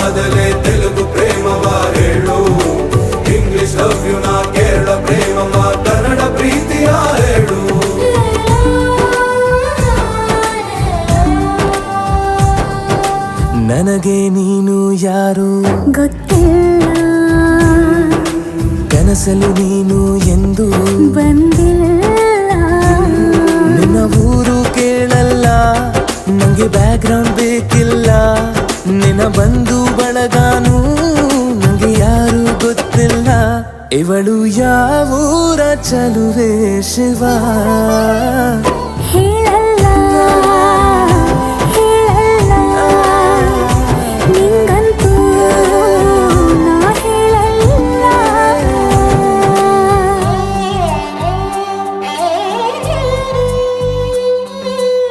ಆದಲೆ ತೆಲುಗು ಪ್ರೇಮವ ಹೇಳು, English love you ನಾ ಕೇರಳ ಪ್ರೇಮವ ಕನ್ನಡ ಪ್ರೀತಿಯ ಹೇಳು. ನನಗೆ ನೀನು ಯಾರು ಗೊತ್ತಿಲ್ಲ, ಕನಸಲು ನೀನು ಎಂದು ಬಂದಿಲ್ಲ. ನಿನ್ನ ಊರು ಕೇಳಲ್ಲ, ನಂಗೆ ಬ್ಯಾಕ್ ಗ್ರೌಂಡ್ ಬೇಕಿಲ್ಲ. ನಿನ್ನ ಬಂಧು ಬಳಗಾನು ನಂಗೆ ಯಾರು ಗೊತ್ತಿಲ್ಲ. ಇವಳು ಯಾವೂರ ಚಲುವೆ ಶಿವ ಹೇಳ